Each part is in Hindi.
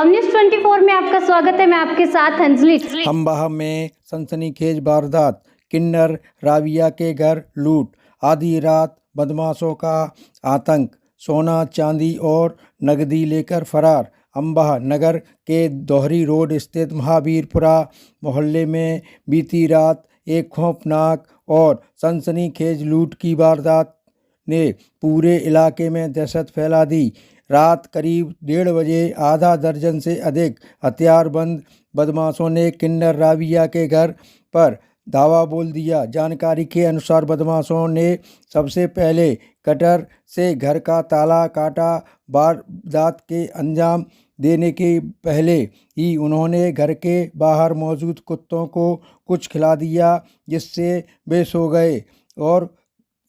न्यूज़ 24 में आपका स्वागत है। मैं आपके साथ अंजलि। अम्बाह में सनसनीखेज वारदात, किन्नर राबिया के घर लूट, आधी रात बदमाशों का आतंक, सोना चांदी और नकदी लेकर फरार। अम्बाह नगर के दोहरी रोड स्थित महावीरपुरा मोहल्ले में बीती रात एक खौफनाक और सनसनीखेज लूट की वारदात ने पूरे इलाके में दहशत फैला दी। रात करीब 1:30 बजे आधा दर्जन से अधिक हथियारबंद बदमाशों ने किन्नर राबिया के घर पर धावा बोल दिया। जानकारी के अनुसार बदमाशों ने सबसे पहले कटर से घर का ताला काटा। वारदात के अंजाम देने के पहले ही उन्होंने घर के बाहर मौजूद कुत्तों को कुछ खिला दिया, जिससे वे सो गए और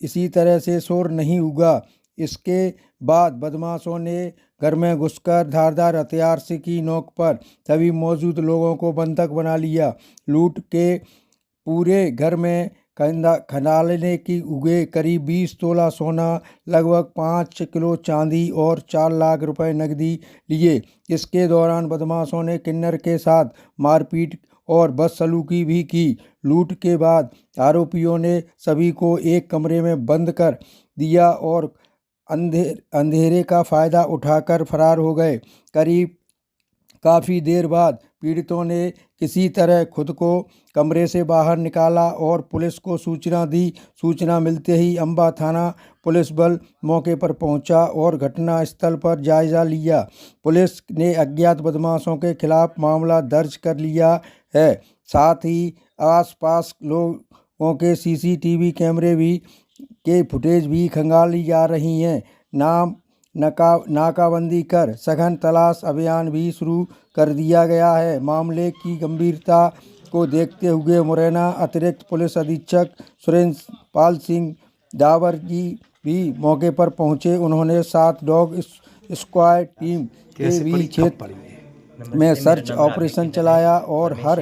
इसी तरह से शोर नहीं हुआ। इसके बाद बदमाशों ने घर में घुसकर धारदार हथियार से की नोक पर सभी मौजूद लोगों को बंधक बना लिया। लूट के पूरे घर में खंगालने की उगे करीब 20 तोला सोना, लगभग 5 किलो चांदी और 4 लाख रुपए नकदी लिए। इसके दौरान बदमाशों ने किन्नर के साथ मारपीट और बदसलूकी भी की। लूट के बाद आरोपियों ने सभी को एक कमरे में बंद कर दिया और अंधेरे का फ़ायदा उठाकर फरार हो गए। काफ़ी देर बाद पीड़ितों ने किसी तरह खुद को कमरे से बाहर निकाला और पुलिस को सूचना दी। सूचना मिलते ही अम्बाह थाना पुलिस बल मौके पर पहुंचा और घटना स्थल पर जायजा लिया। पुलिस ने अज्ञात बदमाशों के खिलाफ मामला दर्ज कर लिया है। साथ ही आसपास लोगों के सीसीटीवी कैमरे के फुटेज भी खंगाली जा रही हैं। नाकाबंदी कर सघन तलाश अभियान भी शुरू कर दिया गया है। मामले की गंभीरता को देखते हुए मुरैना अतिरिक्त पुलिस अधीक्षक सुरेंद्र पाल सिंह डावर जी भी मौके पर पहुंचे। उन्होंने 7 डॉग स्क्वाड टीम के भी क्षेत्र में सर्च ऑपरेशन चलाया और हर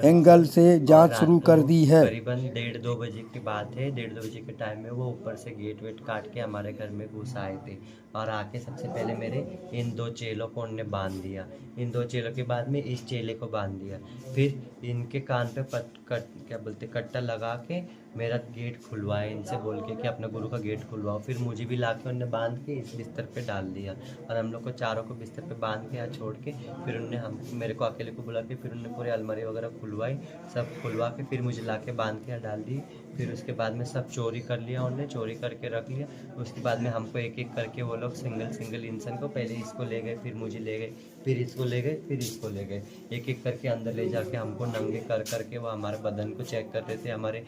एंगल से जांच शुरू कर दी है। करीबन 1:30-2 बजे की बात है। 1:30-2 बजे के टाइम में वो ऊपर से गेट वेट काट के हमारे घर में घुस आए थे और आके सबसे पहले मेरे इन 2 चेलों को उनने बांध दिया। इन 2 चेलों के बाद में इस चेले को बांध दिया। फिर इनके कान पे कट्टा लगा के मेरा गेट खुलवाए, इनसे बोल के कि अपने गुरु का गेट खुलवाओ। फिर मुझे भी ला के उन्होंने बांध के इस बिस्तर पे डाल दिया और हम लोग को चारों को बिस्तर पे बांध के यहाँ छोड़ के फिर उन्होंने मेरे को अकेले को बुला के फिर उन्होंने पूरे अलमारी वगैरह खुलवाई। सब खुलवा के फिर मुझे ला के बांध के यहाँ डाल दी। फिर उसके बाद में सब चोरी कर लिया, उन्होंने चोरी करके रख लिया। उसके बाद में हमको एक एक करके वो लोग सिंगल इंसान को पहले इसको ले गए, फिर मुझे ले गए, फिर इसको ले गए, फिर इसको ले गए। एक एक करके अंदर ले जाके हमको नंगे कर करके वो हमारे बदन को चेक कर रहे थे, हमारे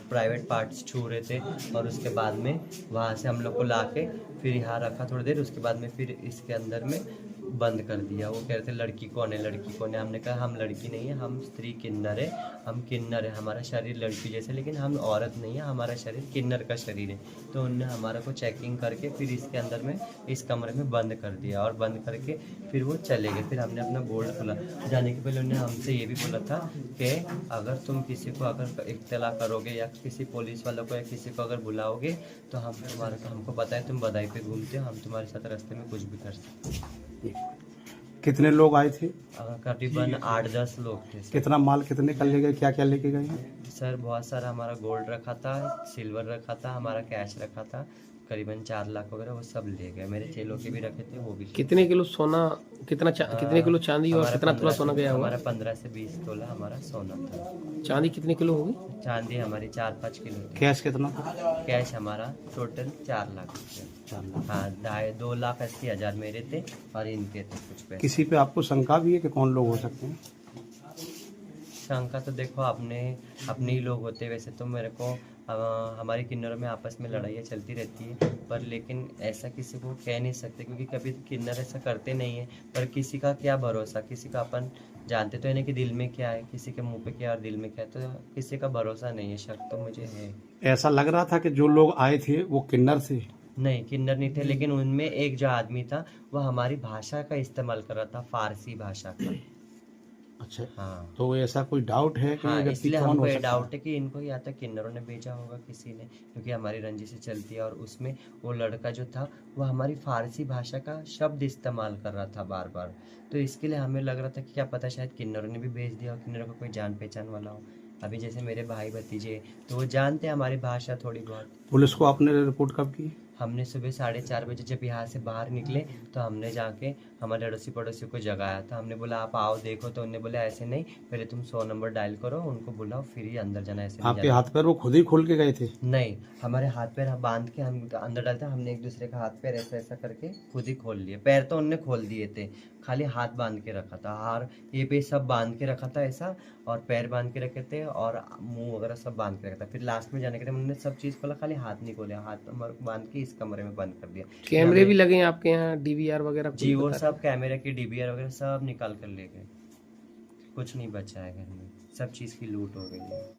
प्राइवेट पार्ट्स छू रहे थे। और उसके बाद में वहाँ से हम लोग को ला के फिर यहाँ रखा थोड़ी देर। उसके बाद में फिर इसके अंदर में बंद कर दिया। वो कह रहे थे लड़की कौन है, लड़की कौन है। हमने कहा हम लड़की नहीं है, हम स्त्री किन्नर है, हम किन्नर है। हमारा शरीर लड़की जैसे लेकिन हम औरत नहीं है, हमारा शरीर किन्नर का शरीर है। तो उनने हमारा को चेकिंग करके फिर इसके अंदर में इस कमरे में बंद कर दिया और बंद करके फिर वो चले गए। फिर हमने अपना बोल्ट खोला। जाने के पहले उन्होंने हमसे ये भी बोला था कि अगर तुम किसी को अगर इत्तला करोगे या किसी पुलिस वालों को या किसी को अगर बुलाओगे तो हमको पता है तुम बधाई पे घूमते हो, हम तुम्हारे साथ रास्ते में कुछ भी कर सकते हैं। कितने लोग आए थे? करीबन 8-10 लोग थे। कितना माल कितने का ले गए, क्या क्या लेके गए? सर बहुत सारा हमारा गोल्ड रखा था, सिल्वर रखा था, हमारा कैश रखा था, करीबन 4 लाख वगैरह वो सब ले गए। मेरे चेलों के भी रखे थे, वो भी। कितने किलो सोना, कितने किलो चांदी और कितना तोला सोना गया हुआ? हमारा 15 से 20 तोला हमारा सोना था। चांदी कितने किलो होगी? चांदी हमारी 4-5 किलो थी। कैश कितना? कैश हमारा टोटल 4 लाख रुपये। हाँ, 2,80,000 मेरे थे और इनके थे कुछ पैसे। किसी पे आपको शंका भी है कि कौन लोग हो सकते हैं? शंका तो देखो अपने ही लोग होते। वैसे तो मेरे को हमारी किन्नरों में आपस में लड़ाइयाँ चलती रहती है, पर लेकिन ऐसा किसी को कह नहीं सकते क्योंकि कभी किन्नर ऐसा करते नहीं है। पर किसी का क्या भरोसा, किसी का अपन जानते तो है नहीं कि दिल में क्या है, किसी के मुंह पे क्या और दिल में क्या है, तो किसी का भरोसा नहीं है। शक तो मुझे है। ऐसा लग रहा था कि जो लोग आए थे वो किन्नर थे? नहीं, किन्नर नहीं थे, लेकिन उनमें एक जो आदमी था वह हमारी भाषा का इस्तेमाल कर रहा था, फारसी भाषा का। अच्छा, हाँ तो ऐसा कोई डाउट है कि ये हाँ, व्यक्ति इसलिए कौन हमको हो ये सकता डाउट है? है कि इनको या तो किन्नरों ने भेजा होगा किसी ने, क्योंकि हमारी रंजिश चलती है और उसमें वो लड़का जो था वो हमारी फारसी भाषा का शब्द इस्तेमाल कर रहा था बार बार। तो इसके लिए हमें लग रहा था कि क्या पता शायद किन्नरों ने भी भेज दिया हो, किन्नरों का कोई जान पहचान वाला हो। अभी जैसे मेरे भाई भतीजे तो वो जानते हैं हमारी भाषा थोड़ी बहुत। पुलिस को आपने रिपोर्ट कब की? हमने सुबह 4:30 बजे जब यहाँ से बाहर निकले तो हमने जाके हमारे अड़ोसी पड़ोसियों को जगाया था। हमने बोला आप आओ देखो, तो उन्होंने बोला ऐसे नहीं, पहले तुम 100 नंबर डायल करो, उनको बुलाओ फिर ही अंदर जाना, ऐसे नहीं आपके जाना। हाथ पैर वो खुद ही खोल के गए थे? नहीं, हमारे हाथ पैर बांध के हम अंदर डालते, हमने एक दूसरे का हाथ पैर ऐसा ऐसा करके खुद ही खोल लिए। पैर तो उनने खोल दिए थे, खाली हाथ बांध के रखा था, हार ये पे सब बांध के रखा था ऐसा, और पैर बांध के रखे थे और मुंह वगैरह सब बांध के रखा था। फिर लास्ट में जाने के टाइम उन्होंने सब चीज़ खोला, खाली हाथ नहीं खोले, हाथ हमारे को बांध के इस कमरे में बंद कर दिया। कैमरे हमें- भी लगे हैं आपके यहाँ, डीवीआर वगैरह जी कुछ वो बता सब कैमरे की डीवीआर वगैरह सब निकाल कर ले गए, कुछ नहीं बचा है घर में, सब चीज़ की लूट हो गई है।